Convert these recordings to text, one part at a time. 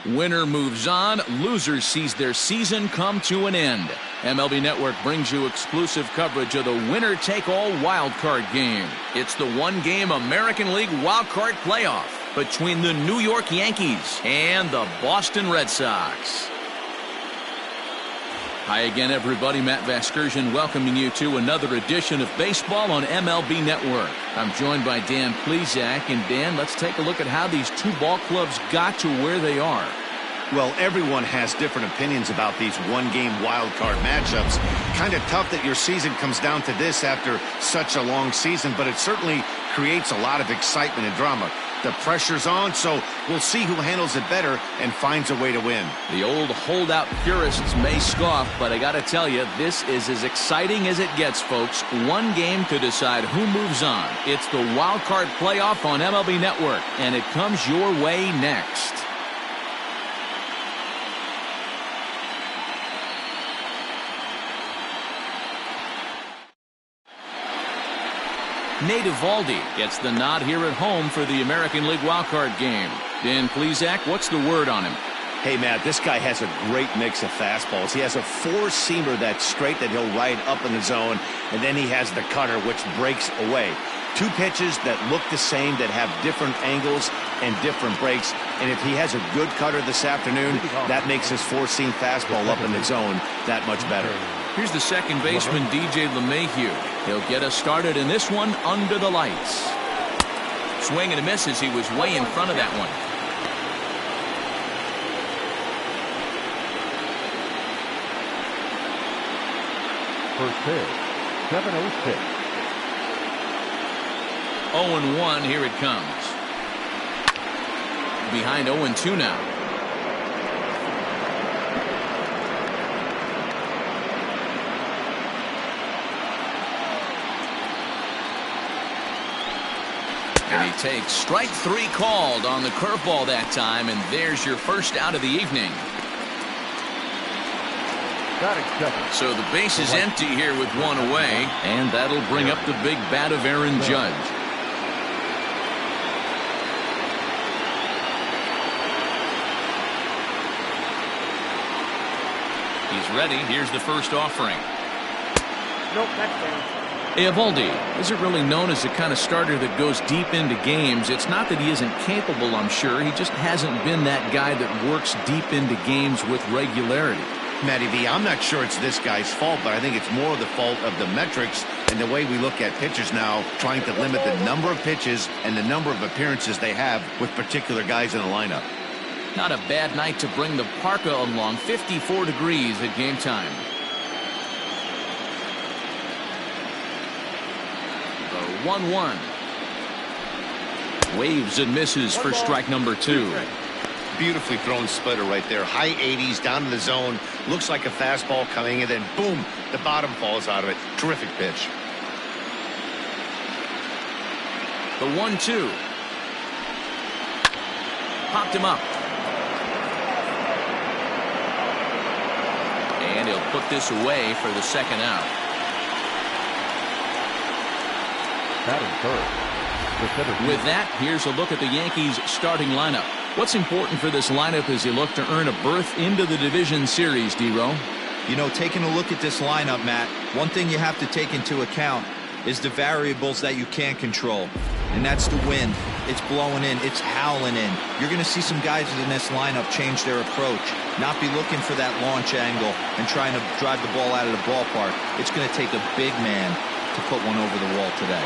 Winner moves on, loser sees their season come to an end. MLB Network brings you exclusive coverage of the winner-take-all wild card game. It's the one-game American League wild card playoff between the New York Yankees and the Boston Red Sox. Hi again, everybody. Matt Vasgersian welcoming you to another edition of Baseball on MLB Network. I'm joined by Dan Plesac. And Dan, let's take a look at how these two ball clubs got to where they are. Well, everyone has different opinions about these one-game wild card matchups. Kind of tough that your season comes down to this after such a long season, but it certainly creates a lot of excitement and drama. The pressure's on, so we'll see who handles it better and finds a way to win. The old holdout purists may scoff, but I gotta tell you, this is as exciting as it gets, folks. One game to decide who moves on. It's the wild card playoff on MLB Network, and it comes your way next. Nate Eovaldi gets the nod here at home for the American League wildcard game. Dan Plesac, what's the word on him? Hey, Matt, this guy has a great mix of fastballs. He has a four-seamer that's straight that he'll ride up in the zone, and then he has the cutter, which breaks away. Two pitches that look the same, that have different angles and different breaks. And if he has a good cutter this afternoon, that makes his four-seam fastball up in the zone that much better. Here's the second baseman, DJ LeMahieu. He'll get us started in this one under the lights. Swing and a miss as he was way in front of that one. First pitch, 7-0 pitch. 0-1, here it comes. Behind 0-2 now. And he takes strike three called on the curveball that time, and there's your first out of the evening. So the base is empty here with one away, and that'll bring up the big bat of Aaron Judge. He's ready. Here's the first offering. Nope, that's down. Eovaldi isn't really known as the kind of starter that goes deep into games. It's not that he isn't capable, I'm sure. He just hasn't been that guy that works deep into games with regularity. Matty V, I'm not sure it's this guy's fault, but I think it's more the fault of the metrics and the way we look at pitchers now, trying to limit the number of pitches and the number of appearances they have with particular guys in the lineup. Not a bad night to bring the parka along. 54 degrees at game time. 1-1. Waves and misses for strike number two. Beautifully thrown splitter right there. High 80s down to the zone. Looks like a fastball coming, and then boom, the bottom falls out of it. Terrific pitch. The 1-2. Popped him up. And he'll put this away for the second out. With that, here's a look at the Yankees starting lineup. What's important for this lineup as you look to earn a berth into the division series, D-Row? You know, taking a look at this lineup, Matt, one thing you have to take into account is the variables that you can't control. And that's the wind. It's blowing in. It's howling in. You're going to see some guys in this lineup change their approach, not be looking for that launch angle and trying to drive the ball out of the ballpark. It's going to take a big man to put one over the wall today.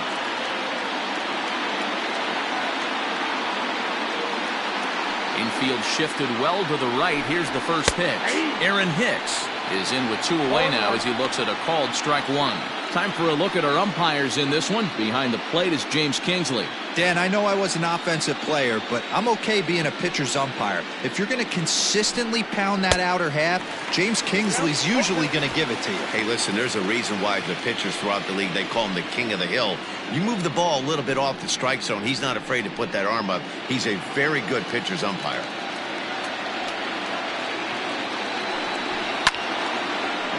Infield shifted well to the right. Here's the first pitch. Aaron Hicks is in with two away now as he looks at a called strike one. Time for a look at our umpires in this one. Behind the plate is James Kingsley. Dan, I know I was an offensive player, but I'm okay being a pitcher's umpire. If you're going to consistently pound that outer half, James Kingsley's usually going to give it to you. Hey, listen, there's a reason why the pitchers throughout the league, they call him the king of the hill. You move the ball a little bit off the strike zone, he's not afraid to put that arm up. He's a very good pitcher's umpire.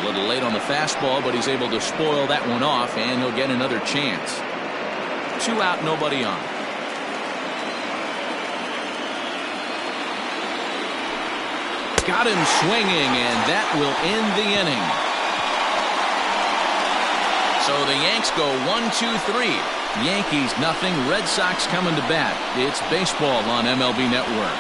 A little late on the fastball, but he's able to spoil that one off, and he'll get another chance. 2 out, nobody on. Got him swinging, and that will end the inning. So the Yanks go 1-2-3. Yankees nothing. Red Sox coming to bat. It's baseball on MLB Network.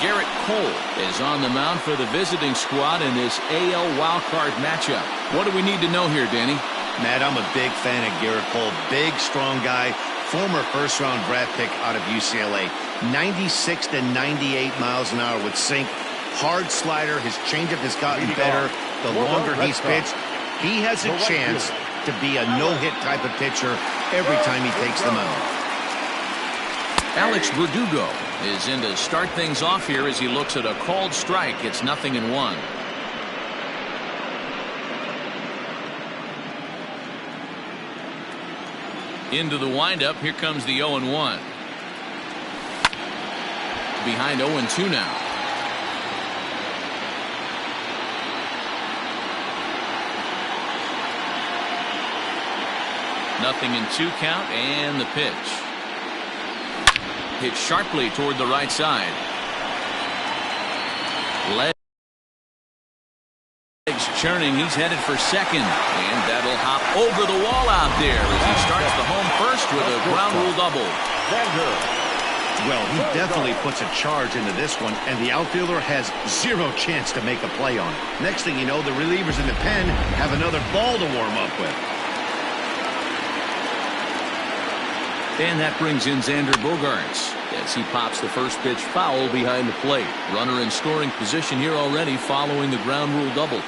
Garrett Cole is on the mound for the visiting squad in this AL wildcard matchup. What do we need to know here, Danny? Matt, I'm a big fan of Garrett Cole. Big, strong guy. Former first-round draft pick out of UCLA. 96 to 98 miles an hour with sink. Hard slider. His changeup has gotten better the longer he's pitched. He has a chance to be a no-hit type of pitcher every time he takes the mound. Alex Verdugo is in to start things off here as he looks at a called strike. It's 0-1. Into the windup. Here comes the 0-1. Behind 0-2 now. Nothing in 2 count, and the pitch. Hit sharply toward the right side. Legs churning. He's headed for second, and that'll hop over the wall out there as he starts the home first with a ground rule double. Well, he definitely puts a charge into this one, and the outfielder has zero chance to make a play on it. Next thing you know, the relievers in the pen have another ball to warm up with. And that brings in Xander Bogaerts as he pops the first pitch foul behind the plate. Runner in scoring position here already following the ground rule double.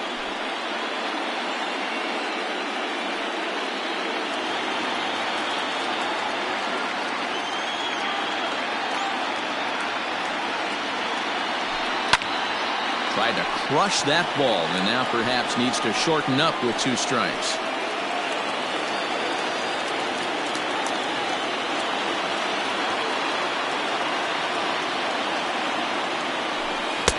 Tried to crush that ball and now perhaps needs to shorten up with 2 strikes.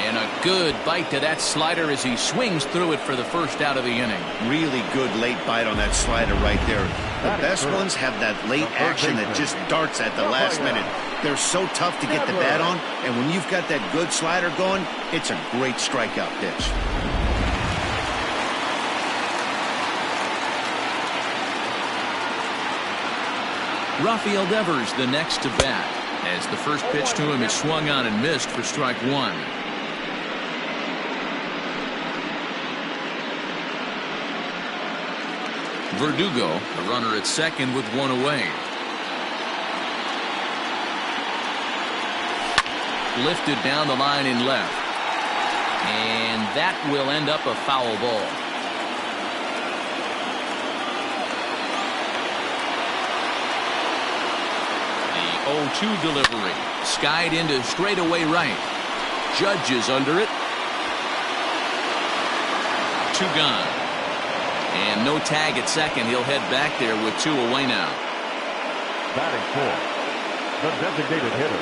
And a good bite to that slider as he swings through it for the first out of the inning. Really good late bite on that slider right there. The best ones have that late action that just darts at the last minute. They're so tough to get the bat on, and when you've got that good slider going, it's a great strikeout pitch. Rafael Devers the next to bat as the first pitch to him is swung on and missed for strike 1. Verdugo, the runner at second with 1 away. Lifted down the line in left. And that will end up a foul ball. The 0-2 delivery. Skied into straightaway right. Judge is under it. 2 gone. And no tag at second. He'll head back there with 2 away now. Batting fourth, the designated hitter,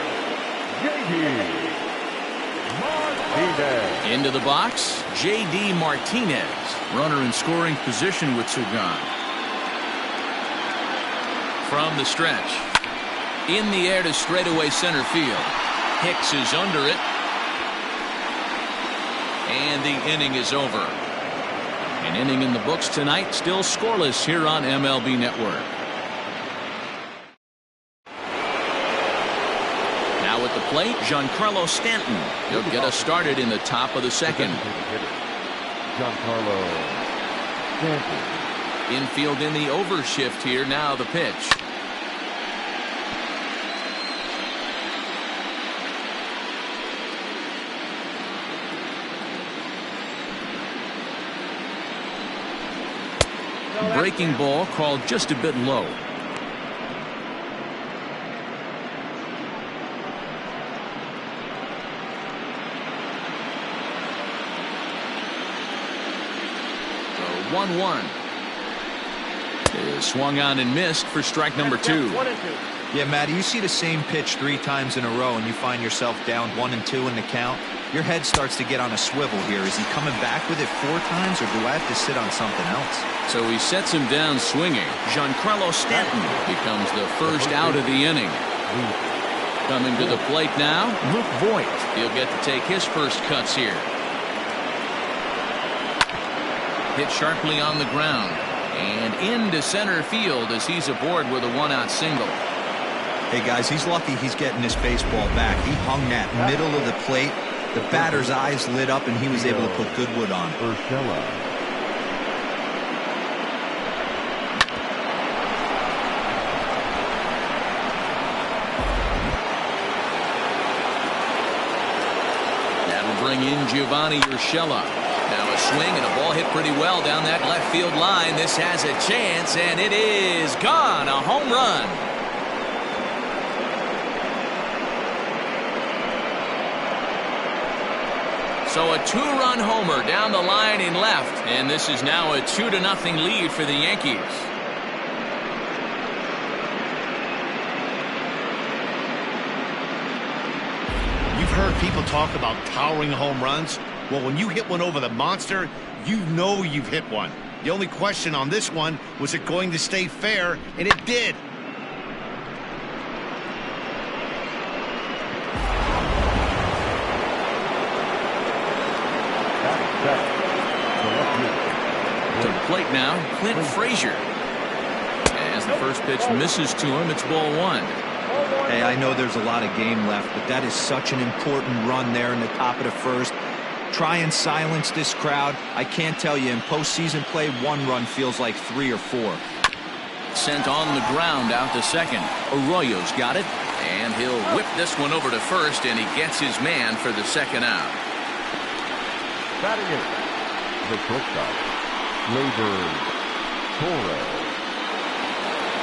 J.D. Martinez. Into the box, J.D. Martinez. Runner in scoring position with 2 gone. From the stretch. In the air to straightaway center field. Hicks is under it. And the inning is over. An inning in the books tonight, still scoreless here on MLB Network. Now at the plate, Giancarlo Stanton. He'll get us started in the top of the second. Giancarlo Stanton. Infield in the overshift here. Now the pitch. Breaking ball called just a bit low. So 1-1 is swung on and missed for strike number 2. Yeah, Matty, you see the same pitch 3 times in a row and you find yourself down 1-2 in the count. Your head starts to get on a swivel here. Is he coming back with it 4 times, or do I have to sit on something else? So he sets him down swinging. Giancarlo Stanton becomes the first out of the inning. Coming to the plate now, Luke Voigt. He'll get to take his first cuts here. Hit sharply on the ground and into center field as he's aboard with a 1-out single. Hey guys, he's lucky he's getting this baseball back. He hung that middle of the plate. The batter's eyes lit up and he was able to put good wood on. That'll bring in Giovanni Urshela. Now a swing and a ball hit pretty well down that left field line. This has a chance, and it is gone. A home run. So a 2-run homer down the line in left, and this is now a 2-0 lead for the Yankees. You've heard people talk about towering home runs. Well, when you hit one over the monster, you know you've hit one. The only question on this one, was it going to stay fair? And it did. To the plate now, Clint Frazier. As the first pitch misses to him, it's ball 1. Hey, I know there's a lot of game left, but that is such an important run there in the top of the first. Try and silence this crowd. I can't tell you, in postseason play, 1 run feels like 3 or 4. Sent on the ground out to second. Arroyo's got it, and he'll whip this one over to first, and he gets his man for the second out. Batting in, the shortstop, Torres.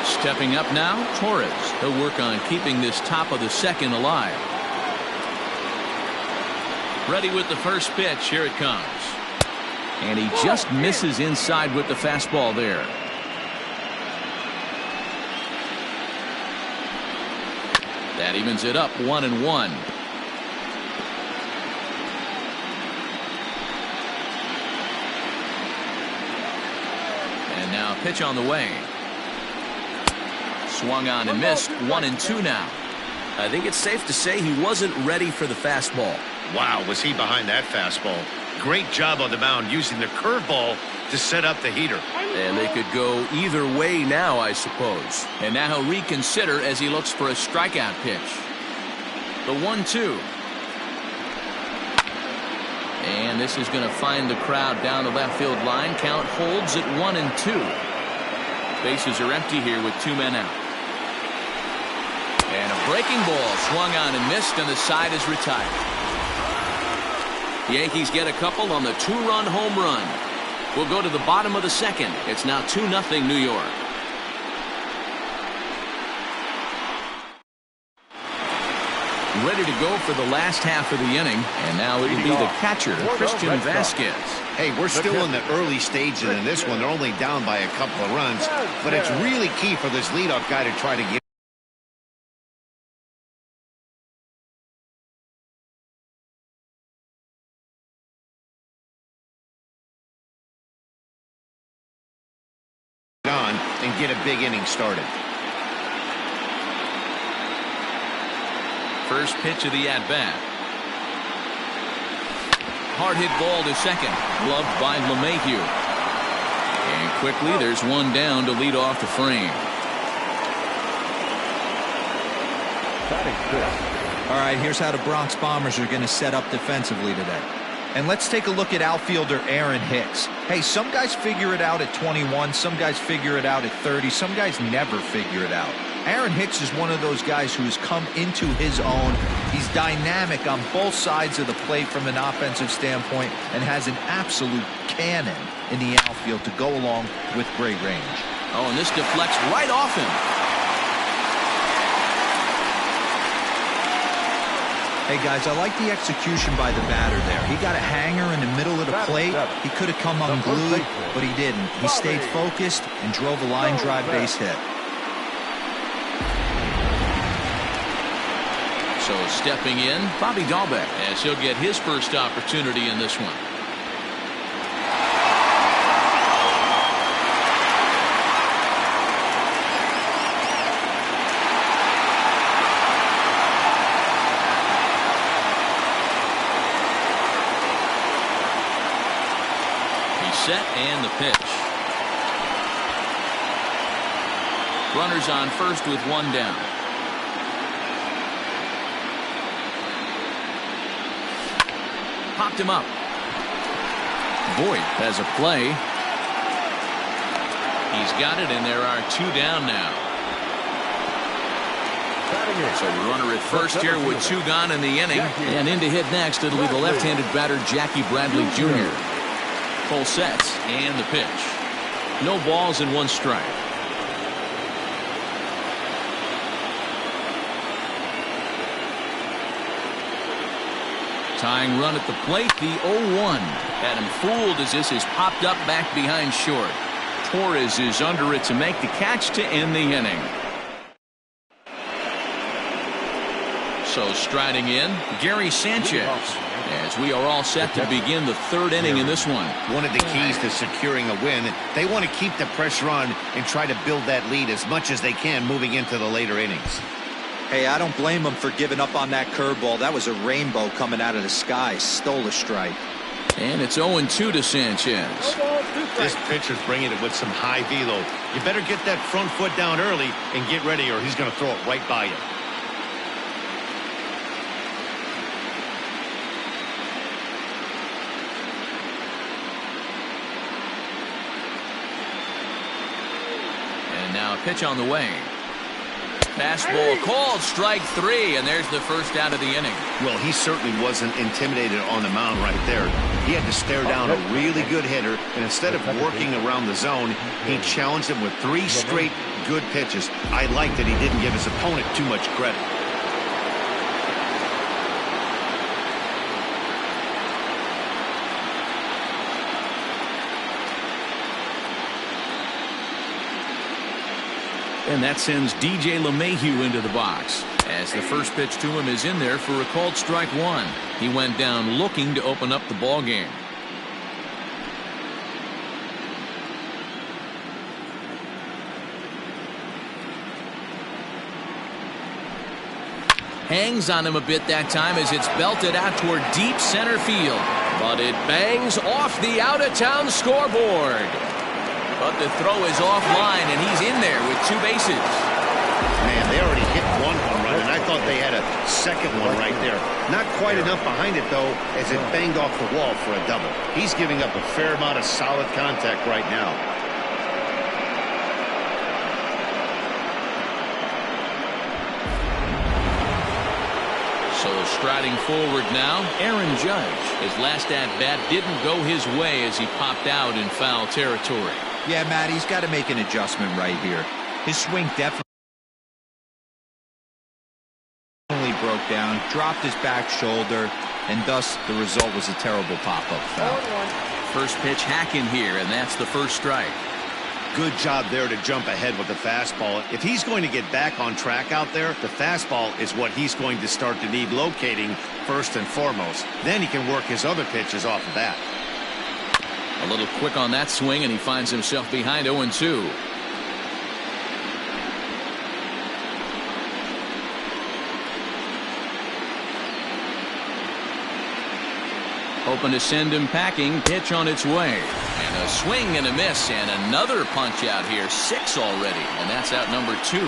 Stepping up now, Torres. He'll work on keeping this top of the second alive. Ready with the first pitch. Here it comes. And he just misses inside with the fastball there. That evens it up 1-1. And now pitch on the way. Swung on and missed. 1-2 now. I think it's safe to say he wasn't ready for the fastball. Wow, was he behind that fastball. Great job on the mound using the curveball to set up the heater. And they could go either way now, I suppose. And now he'll reconsider as he looks for a strikeout pitch. The 1-2. And this is going to find the crowd down the left field line. Count holds at 1-2. Bases are empty here with 2 men out. And a breaking ball swung on and missed, and the side is retired. The Yankees get a couple on the 2-run home run. We'll go to the bottom of the second. It's now 2-0 New York. Ready to go for the last half of the inning, and now it will be the catcher, Christian Vasquez. Hey, we're still in the early stages in this one. They're only down by a couple of runs, but it's really key for this leadoff guy to try to get on and get a big inning started. First pitch of the at-bat. Hard hit ball to second. Gloved by LeMahieu. And quickly there's one down to lead off the frame. All right, here's how the Bronx Bombers are going to set up defensively today. And let's take a look at outfielder Aaron Hicks. Hey, some guys figure it out at 21. Some guys figure it out at 30. Some guys never figure it out. Aaron Hicks is one of those guys who has come into his own. He's dynamic on both sides of the plate from an offensive standpoint and has an absolute cannon in the outfield to go along with great range. Oh, and this deflects right off him. Hey, guys, I like the execution by the batter there. He got a hanger in the middle of the plate. He could have come unglued, but he didn't. He stayed focused and drove a line drive base hit. So stepping in, Bobby Dahlbeck, as he'll get his first opportunity in this one. Set and the pitch. Runners on first with one down. Popped him up. Voigt has a play. He's got it, and there are two down now. So the runner at first here with two gone in the inning. And in to hit next, it'll be the left-handed batter Jackie Bradley Jr. Full sets and the pitch. No balls and one strike. Tying run at the plate, the 0-1. Had him fooled as this is popped up back behind short. Torres is under it to make the catch to end the inning. So striding in, Gary Sanchez, as we are all set to begin the third inning in this one. One of the keys to securing a win, they want to keep the pressure on and try to build that lead as much as they can moving into the later innings. Hey, I don't blame him for giving up on that curveball. That was a rainbow coming out of the sky. Stole a strike. And it's 0-2 to Sanchez. This pitcher's bringing it with some high velo. You better get that front foot down early and get ready, or he's going to throw it right by you. Now a pitch on the way. Fastball called, strike three, and there's the first out of the inning. Well, he certainly wasn't intimidated on the mound right there. He had to stare down a really good hitter, and instead of working around the zone, he challenged him with three straight good pitches. I like that he didn't give his opponent too much credit. And that sends DJ LeMahieu into the box, as the first pitch to him is in there for a called strike one. He went down looking to open up the ball game. Hangs on him a bit that time as it's belted out toward deep center field, but it bangs off the out-of-town scoreboard. But the throw is offline, and he's in there with two bases. Man, they already hit one home run, and I thought they had a second one right there. Not quite enough behind it, though, as it banged off the wall for a double. He's giving up a fair amount of solid contact right now. So striding forward now, Aaron Judge. His last at-bat didn't go his way as he popped out in foul territory. Yeah, Matt, he's got to make an adjustment right here. His swing definitely broke down, dropped his back shoulder, and thus the result was a terrible pop-up foul. First pitch hacking here, and that's the first strike. Good job there to jump ahead with the fastball. If he's going to get back on track out there, the fastball is what he's going to start to need locating first and foremost. Then he can work his other pitches off of that. A little quick on that swing, and he finds himself behind 0-2. Hoping to send him packing. Pitch on its way. And a swing and a miss, and another punch out here. 6 already, and that's out number 2.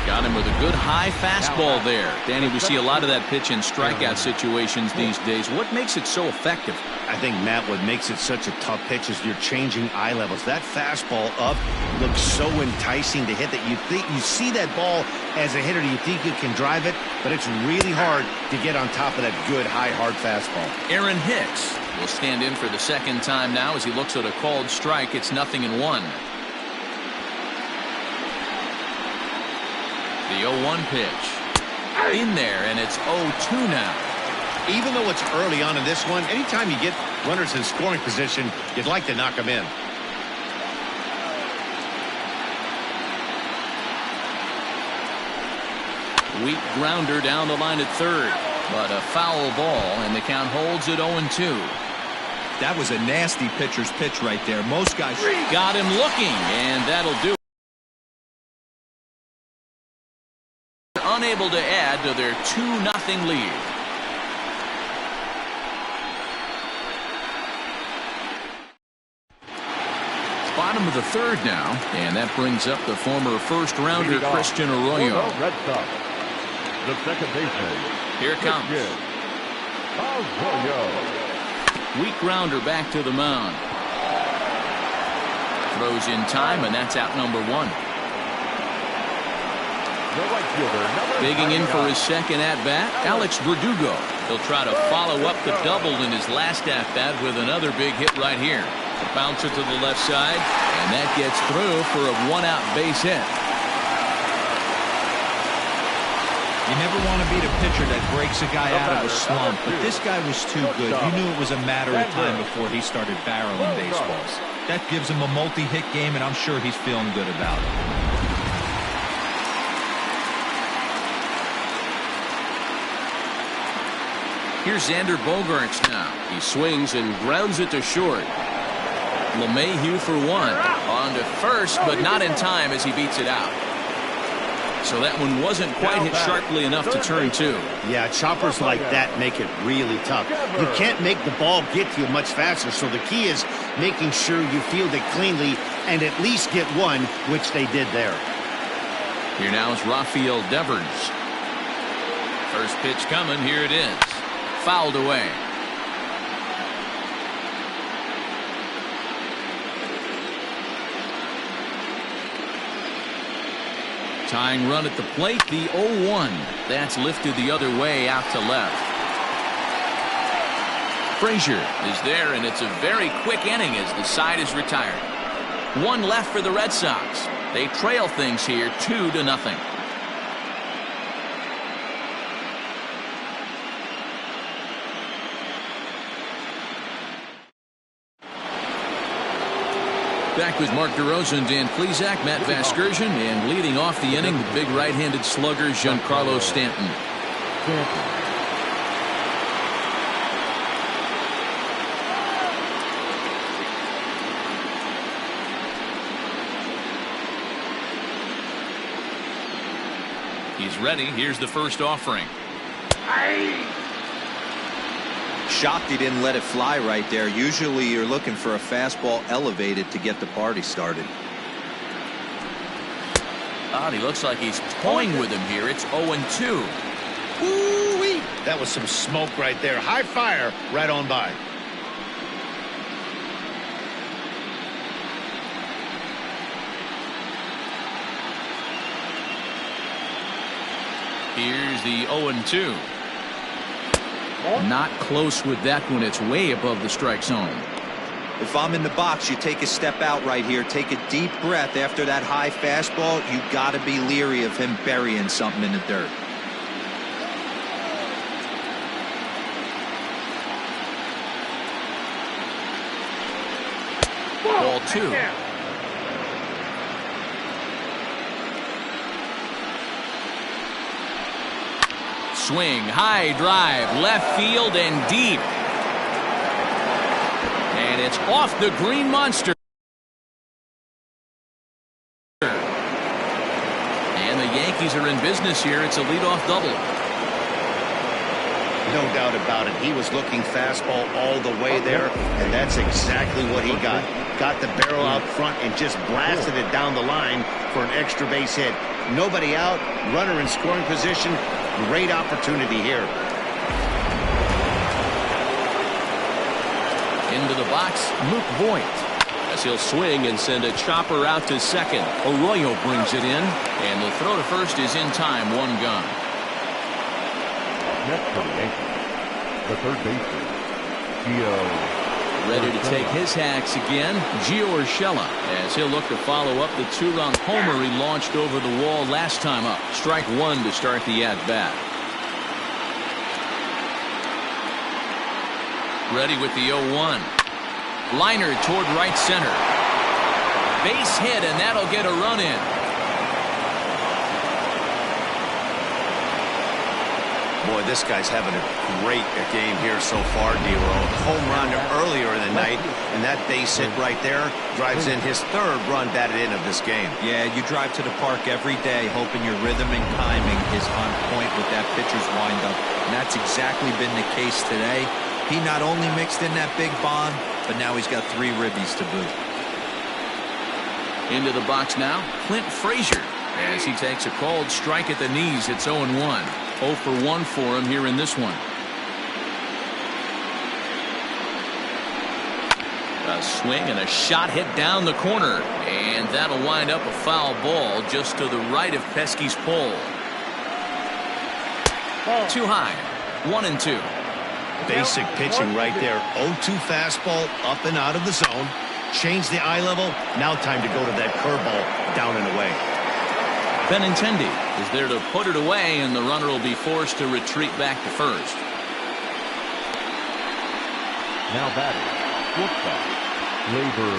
Got him with a good high fastball there. Danny, we see a lot of that pitch in strikeout situations these days. What makes it so effective? I think, Matt, what makes it such a tough pitch is you're changing eye levels. That fastball up looks so enticing to hit that you see that ball as a hitter, you think you can drive it, but it's really hard to get on top of that good, high, hard fastball. Aaron Hicks will stand in for the second time now as he looks at a called strike. It's 0-1. The 0-1 pitch. In there, and it's 0-2 now. Even though it's early on in this one, anytime you get runners in scoring position, you'd like to knock them in. Weak grounder down the line at third, but a foul ball, and the count holds at 0-2. That was a nasty pitcher's pitch right there. Most guys got him looking, and that'll do it. Unable to add to their 2-0 lead. Bottom of the third now, and that brings up the former first-rounder Christian Arroyo. Red Sox. The second baseman. Here it comes. Arroyo. Weak grounder back to the mound. Throws in time, and that's out number one. The right fielder, Digging in for his second at-bat, Alex Verdugo. He'll try to follow up the double in his last at-bat with another big hit right here. Bouncer to the left side, and that gets through for a one-out base hit. You never want to beat a pitcher that breaks a guy out of a slump, but this guy was too good. You knew it was a matter of time before he started barreling baseballs. That gives him a multi-hit game, and I'm sure he's feeling good about it. Here's Xander Bogaerts now. He swings and grounds it to short. LeMahieu for one. On to first, but not in time as he beats it out. So that one wasn't quite hit sharply enough to turn two. Yeah, choppers like that make it really tough. You can't make the ball get to you much faster, so the key is making sure you field it cleanly and at least get one, which they did there. Here now is Rafael Devers. First pitch coming. Here it is. Fouled away. Tying run at the plate, the 0-1. That's lifted the other way out to left. Frazier is there, and it's a very quick inning as the side is retired. One left for the Red Sox. They trail things here 2-0. Back with Mark DeRosa and Dan Plesac, Matt Vasgersian, and leading off the inning, the big right-handed slugger, Giancarlo Stanton. He's ready. Here's the first offering. Shocked he didn't let it fly right there. Usually you're looking for a fastball elevated to get the party started. He looks like he's toying with him here. It's 0-2. Woo-wee. That was some smoke right there. High fire right on by. Here's the 0-2. Not close with that one. It's way above the strike zone. If I'm in the box, you take a step out right here. Take a deep breath after that high fastball. You got to be leery of him burying something in the dirt. Ball two. Swing, high drive, left field and deep. And it's off the green monster. And the Yankees are in business here. It's a leadoff double. No doubt about it. He was looking fastball all the way there, and that's exactly what he got. Got the barrel out front and just blasted it down the line for an extra base hit. Nobody out, runner in scoring position. Great opportunity here. Into the box, Luke Voigt. As he'll swing and send a chopper out to second. Arroyo brings it in, and the throw to first is in time. One gone. Next for the Yankees, the third baseman, Gio. Ready to take his hacks again, Gio Urshela, as he'll look to follow up the two-run homer he launched over the wall last time up. Strike one to start the at-bat. Ready with the 0-1. Liner toward right center. Base hit, and that'll get a run in. Boy, this guy's having a great game here so far, D-Roll. Home run earlier in the night, and that base hit right there drives in his third run batted in of this game. Yeah, you drive to the park every day hoping your rhythm and timing is on point with that pitcher's windup, and that's exactly been the case today. He not only mixed in that big bomb, but now he's got 3 ribbies to boot. Into the box now, Clint Frazier, as he takes a called strike at the knees. It's 0-1. 0 for 1 for him here in this one. A swing and a shot hit down the corner, and that'll wind up a foul ball just to the right of Pesky's pole. Too high. 1-2. Basic pitching right there. 0-2 fastball up and out of the zone. Change the eye level. Now time to go to that curveball down and away. Benintendi is there to put it away, and the runner will be forced to retreat back to first. Now batting, shortstop, Labor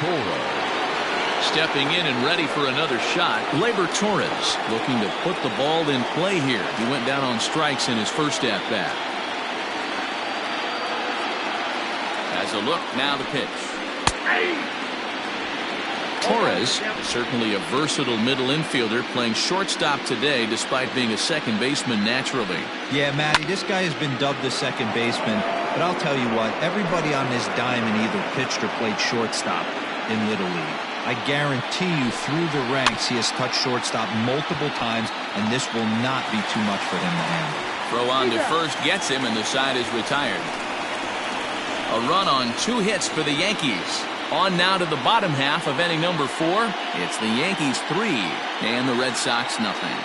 Torres. Stepping in and ready for another shot, Labor Torres looking to put the ball in play here. He went down on strikes in his first at-bat. As a look, now the pitch. Torres is certainly a versatile middle infielder, playing shortstop today despite being a second baseman naturally. Yeah, Matty, this guy has been dubbed the second baseman, but I'll tell you what, everybody on this diamond either pitched or played shortstop in Little League. I guarantee you through the ranks he has touched shortstop multiple times, and this will not be too much for him to handle. Throw on to first gets him, and the side is retired. A run on 2 hits for the Yankees. On now to the bottom half of inning number 4. It's the Yankees 3 and the Red Sox nothing.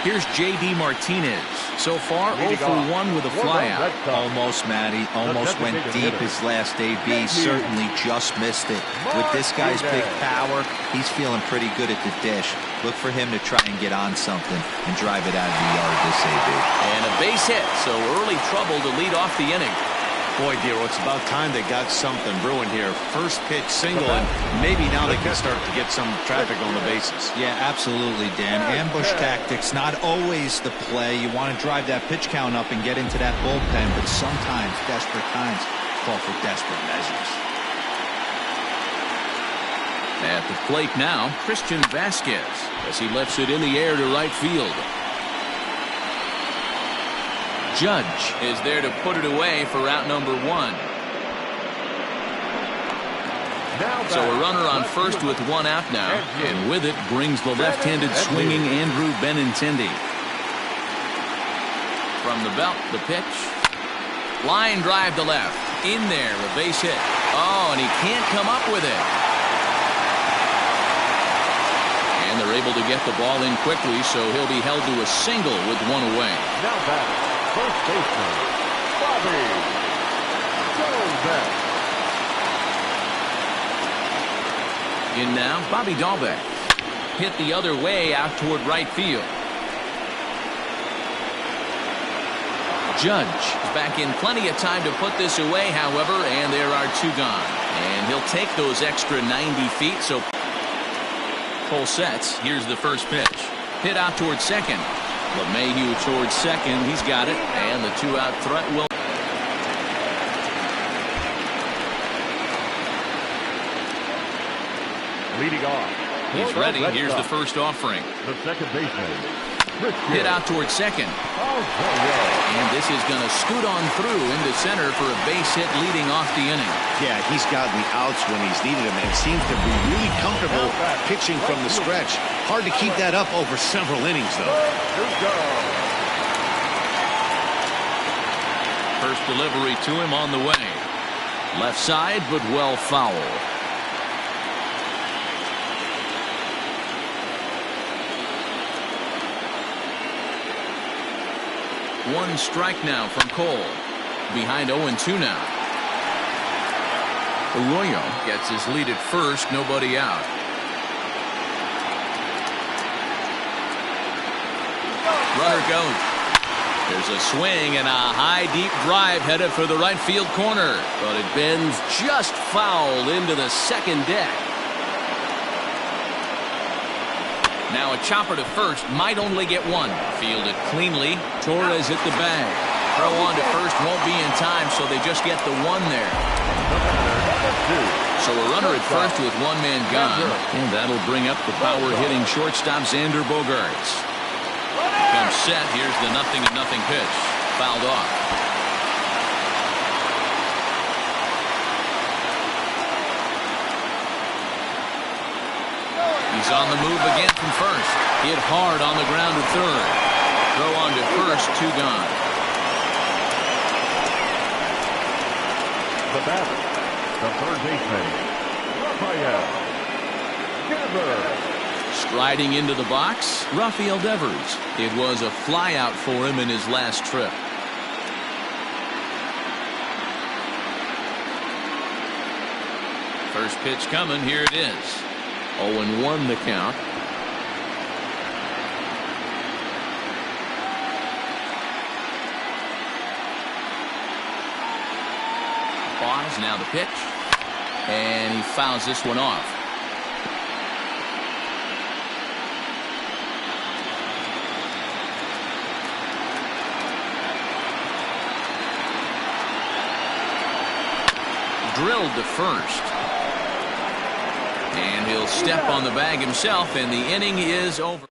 Here's J.D. Martinez. So far, 0 for 1 with a flyout. Almost, Matty. Almost went deep his last AB. Certainly just missed it. With this guy's big power, he's feeling pretty good at the dish. Look for him to try and get on something and drive it out of the yard this AB. And a base hit, so early trouble to lead off the inning. Boy, Dero, it's about time they got something brewing here. First pitch single, and maybe now they can start to get some traffic on the bases. Yeah, absolutely, Dan. Ambush tactics, not always the play. You want to drive that pitch count up and get into that bullpen, but sometimes desperate times call for desperate measures. At the plate now, Christian Vasquez, as he lifts it in the air to right field. Judge is there to put it away for out number 1. So a runner on first with 1 out now, and with it brings the left-handed swinging Andrew Benintendi. From the belt, the pitch. Line drive to left. In there, a base hit. Oh, and he can't come up with it. And they're able to get the ball in quickly, so he'll be held to a single with 1 away. Now batting, first baseman, Bobby Dalbec. In now, Bobby Dalbec. Hit the other way out toward right field. Judge is back in plenty of time to put this away, however, and there are 2 gone. And he'll take those extra 90 feet, so full sets. Here's the first pitch. Hit out towards second. LeMahieu towards second. He's got it. And the 2-out threat will. Leading off. He's ready. Here's the first offering. The second baseman. Hit out towards second. And this is going to scoot on through into center for a base hit leading off the inning. Yeah, he's gotten the outs when he's needed them and seems to be really comfortable pitching from the stretch. Hard to keep that up over several innings, though. First delivery to him on the way. Left side, but well foul. One strike now from Cole. Behind 0-2 now. Arroyo gets his lead at first, nobody out. Runner goes. There's a swing and a high, deep drive headed for the right field corner. But it bends just foul into the second deck. Now a chopper to first, might only get one. Fielded cleanly. Torres hit the bag. Throw on to first won't be in time, so they just get the one there. So a runner at first with one man gone. And that'll bring up the power-hitting shortstop Xander Bogaerts. Comes set. Here's the 0-0 pitch. Fouled off. He's on the move again from first. Hit hard on the ground to third. Throw on to first, 2 gone. The batter, the third baseman, Rafael Devers. Striding into the box, Rafael Devers. It was a flyout for him in his last trip. First pitch coming. Here it is. 0-1 the count. Pause, now the pitch. And he fouls this one off. Drilled to first. And he'll step on the bag himself, and the inning is over.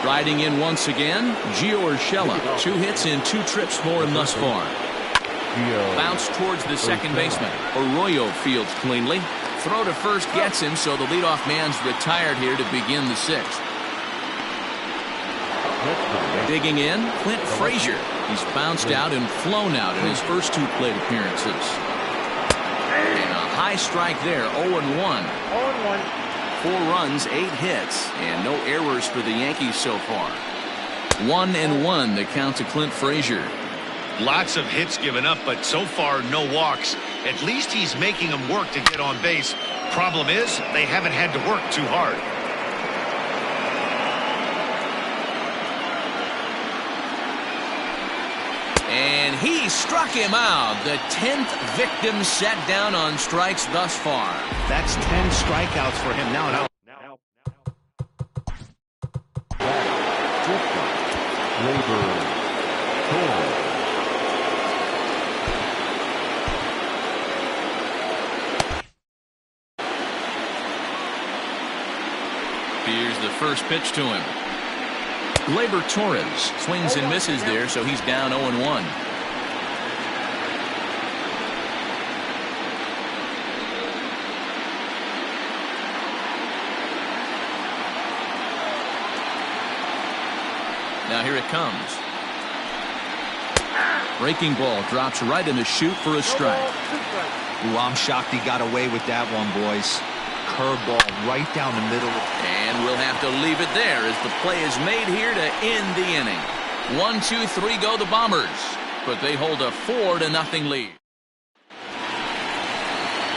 Striding in once again, Gio Urshela. 2 hits in 2 trips for him thus far. Bounce towards the second baseman. Arroyo fields cleanly. Throw to first gets him, so the leadoff man's retired here to begin the 6th. Digging in, Clint Frazier. He's bounced out and flown out in his first 2 plate appearances. And a high strike there, 0-1. 4 runs, 8 hits, and no errors for the Yankees so far. 1-1 the count to Clint Frazier. Lots of hits given up, but so far no walks. At least he's making them work to get on base. Problem is, they haven't had to work too hard. And he struck him out. The 10th victim set down on strikes thus far. That's 10 strikeouts for him now. Here's the first pitch to him. Gleyber Torres swings and misses there, so he's down 0-1. Now here it comes. Breaking ball drops right in the chute for a strike. Ooh, I'm shocked he got away with that one, boys. Curveball right down the middle. And we'll have to leave it there as the play is made here to end the inning. 1-2-3 go the Bombers, but they hold a 4-0 lead.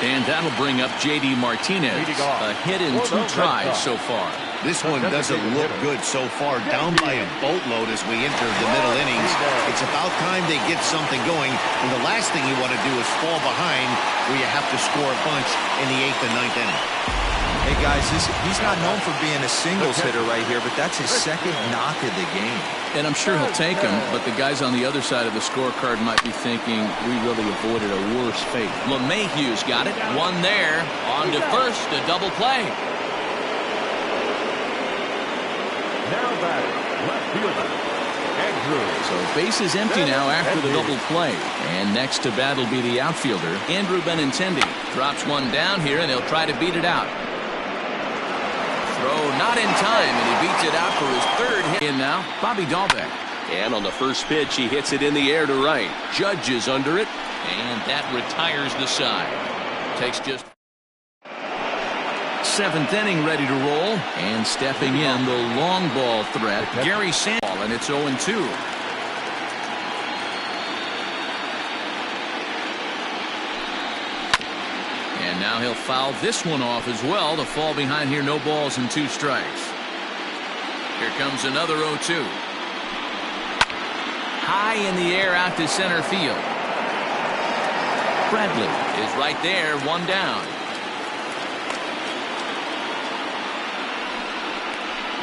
And that'll bring up J.D. Martinez. A hit in 2 tries so far. This one doesn't look good so far. Down by a boatload as we enter the middle innings. It's about time they get something going. And the last thing you want to do is fall behind where you have to score a bunch in the 8th and 9th inning. Hey, guys, he's not known for being a singles hitter right here, but that's his 2nd knock of the game. And I'm sure he'll take him, but the guys on the other side of the scorecard might be thinking we really avoided a worse fate. LeMahieu's got it. One there. On to first. A double play. Now batting, left fielder, Andrew. So base is empty now after the double play. And next to bat will be the outfielder, Andrew Benintendi. Drops one down here, and he'll try to beat it out. Throw not in time, and he beats it out for his 3rd hit. In now, Bobby Dahlbeck. And on the first pitch, he hits it in the air to right. Judge is under it, and that retires the side. Takes just 7th inning ready to roll. And stepping in, the long ball threat, Gary Sanders, and it's 0-2. And now he'll foul this one off as well to fall behind here. No balls and 2 strikes. Here comes another 0-2. High in the air out to center field. Bradley is right there, one down.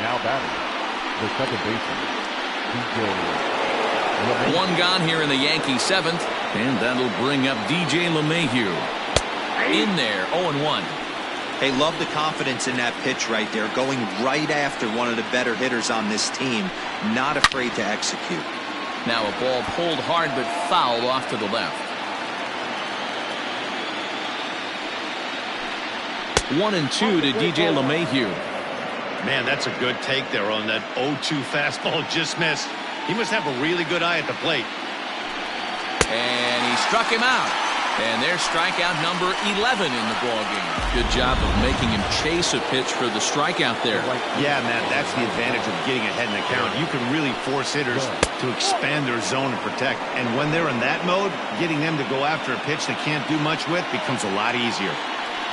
Now batting, the second baseman, DJ. One gone here in the Yankees' seventh, and that'll bring up DJ LeMahieu. In there, 0-1. Hey, love the confidence in that pitch right there, going right after one of the better hitters on this team, not afraid to execute. Now a ball pulled hard but fouled off to the left. 1-2 to DJ LeMahieu. Man, that's a good take there on that 0-2 fastball just missed. He must have a really good eye at the plate. And he struck him out. And there's strikeout number 11 in the ballgame. Good job of making him chase a pitch for the strikeout there. Yeah, Matt, that's the advantage of getting ahead in the count. You can really force hitters to expand their zone and protect. And when they're in that mode, getting them to go after a pitch they can't do much with becomes a lot easier.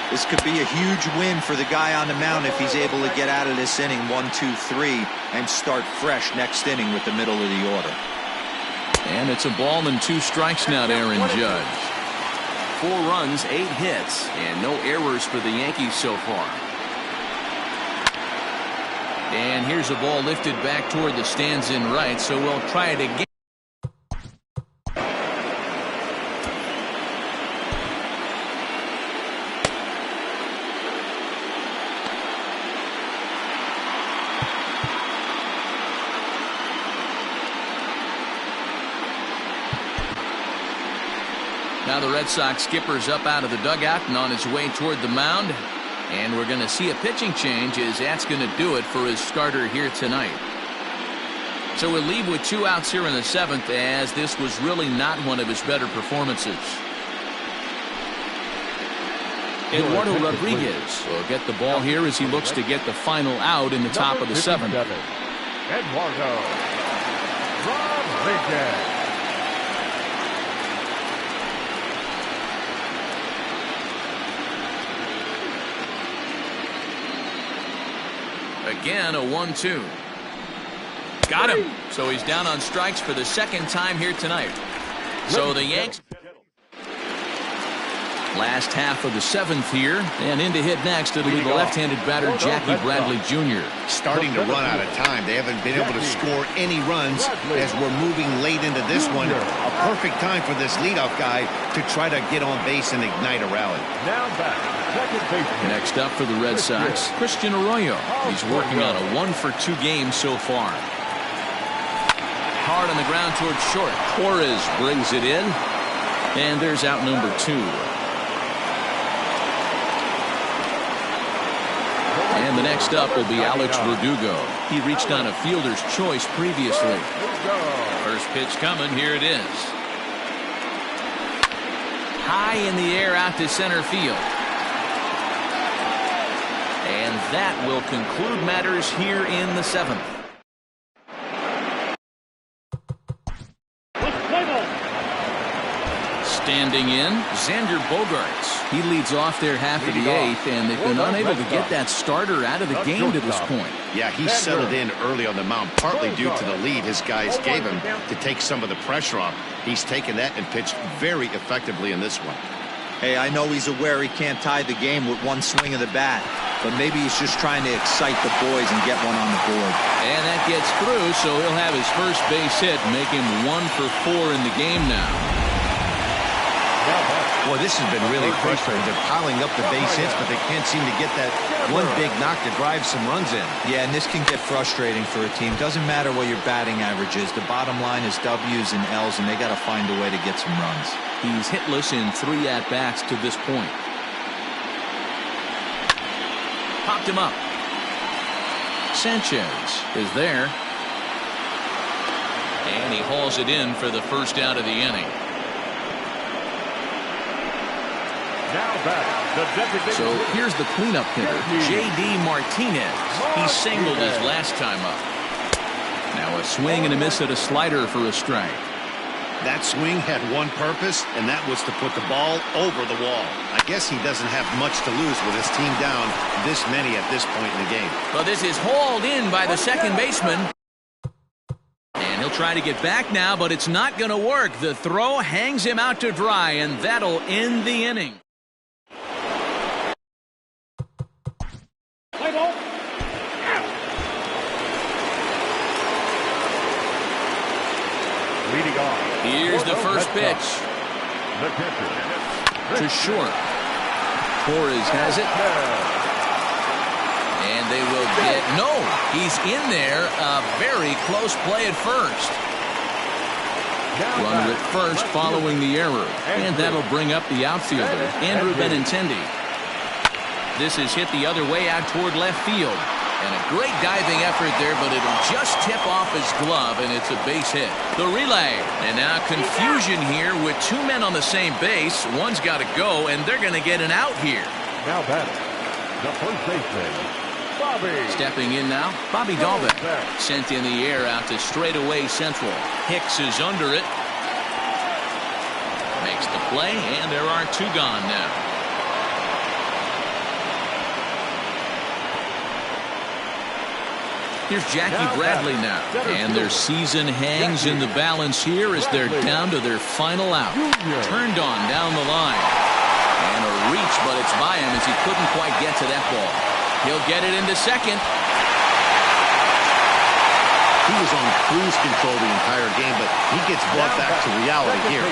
This could be a huge win for the guy on the mound if he's able to get out of this inning 1, 2, 3 and start fresh next inning with the middle of the order. And it's a ball and 2 strikes now to Aaron Judge. 4 runs, 8 hits, and no errors for the Yankees so far. And here's a ball lifted back toward the stands in right, so we'll try it again. Now the Red Sox skipper's up out of the dugout and on his way toward the mound. And we're going to see a pitching change as that's going to do it for his starter here tonight. So we'll leave with 2 outs here in the 7th, as this was really not one of his better performances. Eduardo Rodriguez will get the ball here as he looks to get the final out in the top of the 7th. Eduardo Rodriguez. Again, a 1-2. Got him. So he's down on strikes for the 2nd time here tonight. So the Yanks. Last half of the 7th here, and in to hit next, it'll be the left-handed batter Jackie Bradley Jr. Starting to run out of time. They haven't been able to score any runs as we're moving late into this one. A perfect time for this leadoff guy to try to get on base and ignite a rally. Now back, second baseman. Next up for the Red Sox, Christian Arroyo. He's working on a 1-for-2 game so far. Hard on the ground towards short. Torres brings it in, and there's out number 2. And the next up will be Alex Verdugo. He reached on a fielder's choice previously. First pitch coming. Here it is. High in the air out to center field. And that will conclude matters here in the 7th. Standing in, Xander Bogaerts. He leads off their half of the 8th, and they've been unable to get that starter out of the game to this point. Yeah, he settled in early on the mound, partly due to the lead his guys gave him to take some of the pressure off. He's taken that and pitched very effectively in this one. Hey, I know he's aware he can't tie the game with one swing of the bat, but maybe he's just trying to excite the boys and get one on the board. And that gets through, so he'll have his first base hit, make him 1 for 4 in the game now. Boy, this has been really frustrating. They're piling up the base hits, but they can't seem to get that one big knock to drive some runs in. Yeah, and this can get frustrating for a team. Doesn't matter what your batting average is. The bottom line is W's and L's, and they got to find a way to get some runs. He's hitless in 3 at-bats to this point. Popped him up. Sanchez is there. And he hauls it in for the first out of the inning. So here's the cleanup hitter, J.D. Martinez. He singled his last time up. Now a swing and a miss at a slider for a strike. That swing had one purpose, and that was to put the ball over the wall. I guess he doesn't have much to lose with his team down this many at this point in the game. Well, this is hauled in by the second baseman. And And he'll try to get back now, but it's not going to work. The throw hangs him out to dry, and that'll end the inning. Leading off. Here's the first pitch. The pitcher. To short. Torres has it. And they will get... No! He's in there. A very close play at first. Runner at first following the error. And that'll bring up the outfielder, Andrew Benintendi. This is hit the other way out toward left field. And a great diving effort there, but it'll just tip off his glove, and it's a base hit. The relay. And now confusion here with two men on the same base. One's got to go, and they're going to get an out here. Now batting, the first baseman, Bobby. Stepping in now, Bobby Dalbec. Sent in the air out to straightaway central. Hicks is under it. Makes the play, and there are two gone now. Here's Jackie Bradley now. And their season hangs in the balance here as they're down to their final out. Turned on down the line. And a reach, but it's by him as he couldn't quite get to that ball. He'll get it into second. He was on cruise control the entire game, but he gets brought back to reality here.